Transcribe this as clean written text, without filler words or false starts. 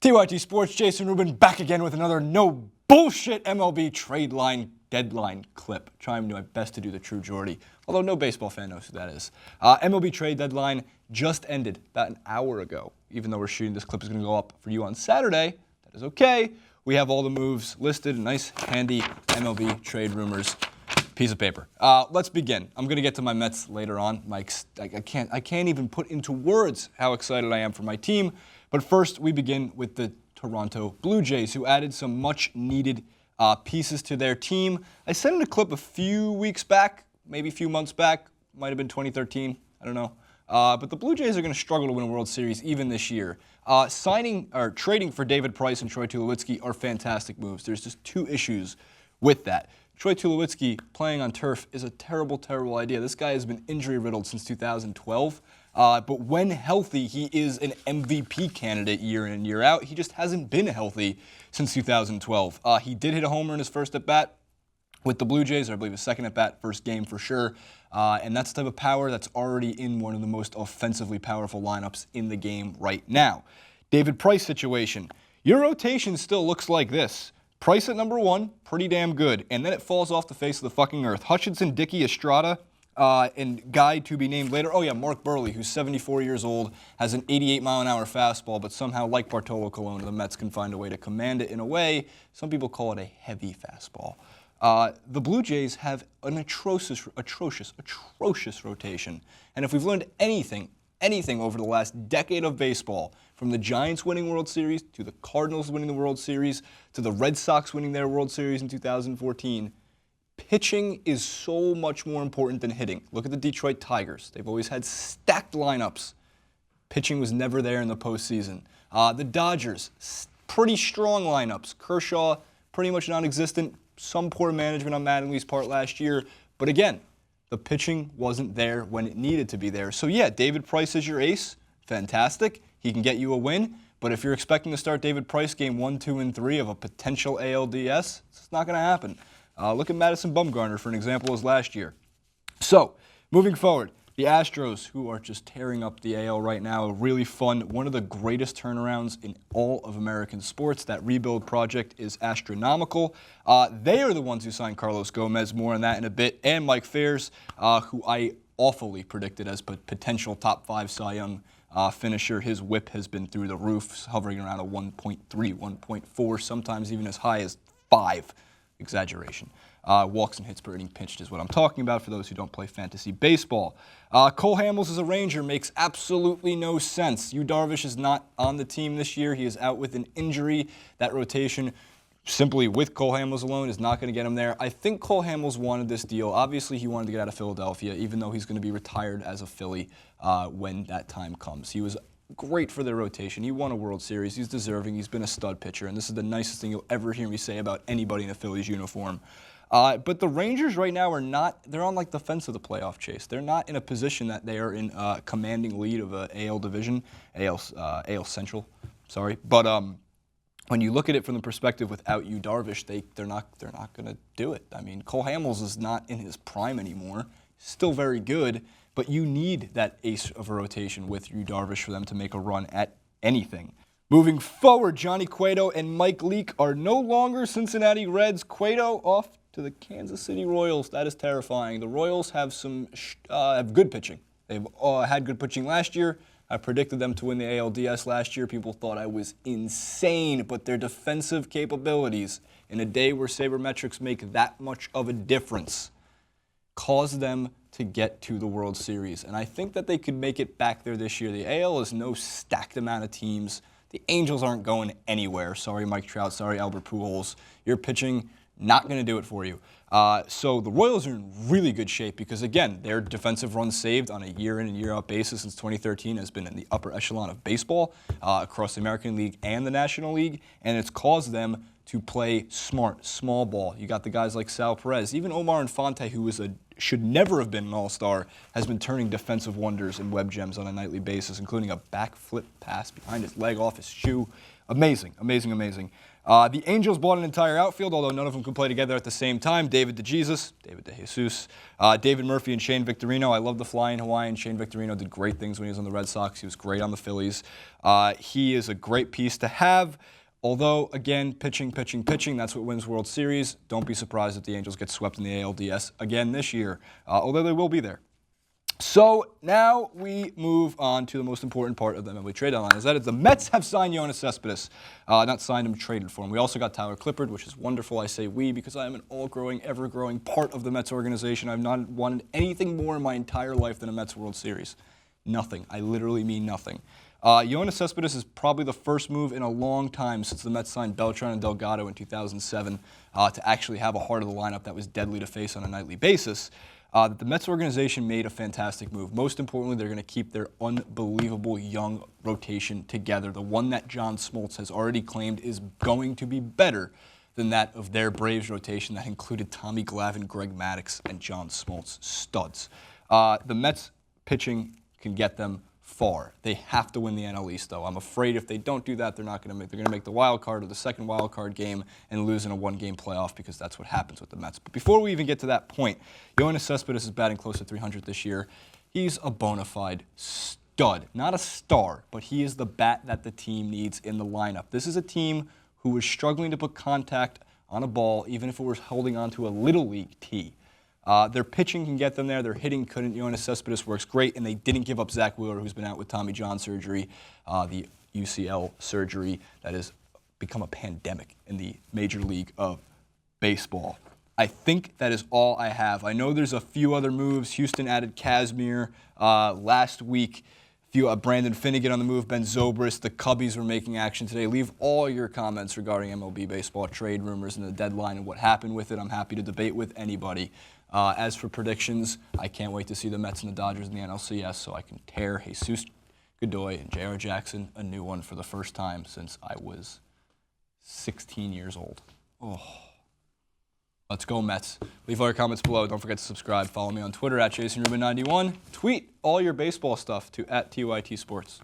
TYT Sports, Jason Rubin back again with another no bullshit MLB Trade Deadline clip. Trying my best to do the true Geordie, although no baseball fan knows who that is. MLB Trade Deadline just ended about an hour ago. Even though we're shooting, this clip is going to go up for you on Saturday. That is okay. We have all the moves listed. A nice, handy MLB trade rumors piece of paper. Let's begin. I'm going to get to my Mets later on. I can't even put into words how excited I am for my team. But first, we begin with the Toronto Blue Jays, who added some much-needed pieces to their team. I sent in a clip a few weeks back, maybe a few months back. Might have been 2013. I don't know. But the Blue Jays are going to struggle to win a World Series even this year. Signing or trading for David Price and Troy Tulowitzki are fantastic moves. There's just two issues with that. Troy Tulowitzki playing on turf is a terrible, terrible idea. This guy has been injury-riddled since 2012. But when healthy, he is an MVP candidate year in and year out. He just hasn't been healthy since 2012. He did hit a homer in his first at-bat with the Blue Jays, or I believe his second at-bat, first game for sure. And that's the type of power that's already in one of the most offensively powerful lineups in the game right now. David Price situation. Your rotation still looks like this. Price at number one, pretty damn good. And then it falls off the face of the fucking earth. Hutchinson, Dickey, Estrada, and guy to be named later. Oh yeah, Mark Burley, who's 74 years old, has an 88-mile-an-hour fastball, but somehow, like Bartolo Colon, the Mets can find a way to command it in a way. Some people call it a heavy fastball. The Blue Jays have an atrocious rotation. And if we've learned anything over the last decade of baseball, from the Giants winning World Series, to the Cardinals winning the World Series, to the Red Sox winning their World Series in 2014, pitching is so much more important than hitting. Look at the Detroit Tigers. They've always had stacked lineups. Pitching was never there in the postseason. The Dodgers, pretty strong lineups. Kershaw, pretty much non-existent. Some poor management on Mattingly's part last year. But again, the pitching wasn't there when it needed to be there. So yeah, David Price is your ace. Fantastic. He can get you a win. But if you're expecting to start David Price game 1, 2, and 3 of a potential ALDS, it's not going to happen. Look at Madison Bumgarner for an example as last year. So, moving forward, the Astros, who are just tearing up the AL right now, really fun. One of the greatest turnarounds in all of American sports. That rebuild project is astronomical. They are the ones who signed Carlos Gomez. More on that in a bit. And Mike Fairs, who I awfully predicted as potential top 5 Cy Young finisher. His whip has been through the roof, hovering around a 1.3, 1.4, sometimes even as high as 5. Exaggeration. Walks and hits per inning pitched is what I'm talking about for those who don't play fantasy baseball. Cole Hamels as a Ranger makes absolutely no sense. Yu Darvish is not on the team this year. He is out with an injury. That rotation, simply with Cole Hamels alone, is not going to get him there. I think Cole Hamels wanted this deal. Obviously, he wanted to get out of Philadelphia, even though he's going to be retired as a Philly when that time comes. He was great for their rotation. He won a World Series. He's deserving. He's been a stud pitcher, and this is the nicest thing you'll ever hear me say about anybody in a Phillies uniform. But the Rangers right now are not, they're on like the fence of the playoff chase. They're not in a position that they are in a commanding lead of a AL division, AL Central, sorry. But when you look at it from the perspective without Yu Darvish, they're not going to do it. I mean, Cole Hamels is not in his prime anymore. Still very good. But you need that ace of a rotation with Yu Darvish for them to make a run at anything. Moving forward, Johnny Cueto and Mike Leake are no longer Cincinnati Reds. Cueto off to the Kansas City Royals. That is terrifying. The Royals have have good pitching. They've had good pitching last year. I predicted them to win the ALDS last year. People thought I was insane, but their defensive capabilities in a day where sabermetrics make that much of a difference cause them to get to the World Series. And I think that they could make it back there this year. The AL is no stacked amount of teams. The Angels aren't going anywhere. Sorry, Mike Trout. Sorry, Albert Pujols. Your pitching, not going to do it for you. So the Royals are in really good shape because, again, their defensive run saved on a year-in and year-out basis since 2013 has been in the upper echelon of baseball across the American League and the National League, and it's caused them to play smart, small ball. You got the guys like Sal Perez. Even Omar Infante, who should never have been an all-star, has been turning defensive wonders in web gems on a nightly basis, including a backflip pass behind his leg off his shoe. Amazing, amazing, amazing. The Angels bought an entire outfield, although none of them could play together at the same time. David DeJesus, David DeJesus, David Murphy, and Shane Victorino. I love the flying Hawaiian. Shane Victorino did great things when he was on the Red Sox. He was great on the Phillies. He is a great piece to have. Although, again, pitching, that's what wins World Series. Don't be surprised if the Angels get swept in the ALDS again this year, although they will be there. So now we move on to the most important part of the MLB trade deadline, is that the Mets have signed Cespedes. Not signed him, traded for him. We also got Tyler Clippard, which is wonderful. I say we because I am an all-growing, ever-growing part of the Mets organization. I've not wanted anything more in my entire life than a Mets World Series. Nothing. I literally mean nothing. Cespedes is probably the first move in a long time since the Mets signed Beltran and Delgado in 2007 to actually have a heart of the lineup that was deadly to face on a nightly basis. The Mets organization made a fantastic move. Most importantly, they're going to keep their unbelievable young rotation together. The one that John Smoltz has already claimed is going to be better than that of their Braves rotation that included Tommy Glavine, Greg Maddux, and John Smoltz, studs. The Mets pitching can get them far. They have to win the NL East, though. I'm afraid if they don't do that, they're going to make the wild card or the second wild card game and lose in a one-game playoff because that's what happens with the Mets. But before we even get to that point, Cespedes is batting close to 300 this year. He's a bona fide stud. Not a star, but he is the bat that the team needs in the lineup. This is a team who is struggling to put contact on a ball, even if it was holding on to a Little League tee. Their pitching can get them there. Their hitting couldn't. Cespedes works great, and they didn't give up Zach Wheeler, who's been out with Tommy John surgery, the UCL surgery that has become a pandemic in the Major League of Baseball. I think that is all I have. I know there's a few other moves. Houston added Kazmir last week. Brandon Finnegan on the move, Ben Zobrist. The Cubbies were making action today. Leave all your comments regarding MLB baseball trade rumors and the deadline and what happened with it. I'm happy to debate with anybody. As for predictions, I can't wait to see the Mets and the Dodgers in the NLCS so I can tear Jesus Godoy and J.R. Jackson a new one for the first time since I was 16 years old. Oh. Let's go, Mets. Leave all your comments below. Don't forget to subscribe. Follow me on Twitter @JasonRubin91. Tweet all your baseball stuff to @TYT Sports.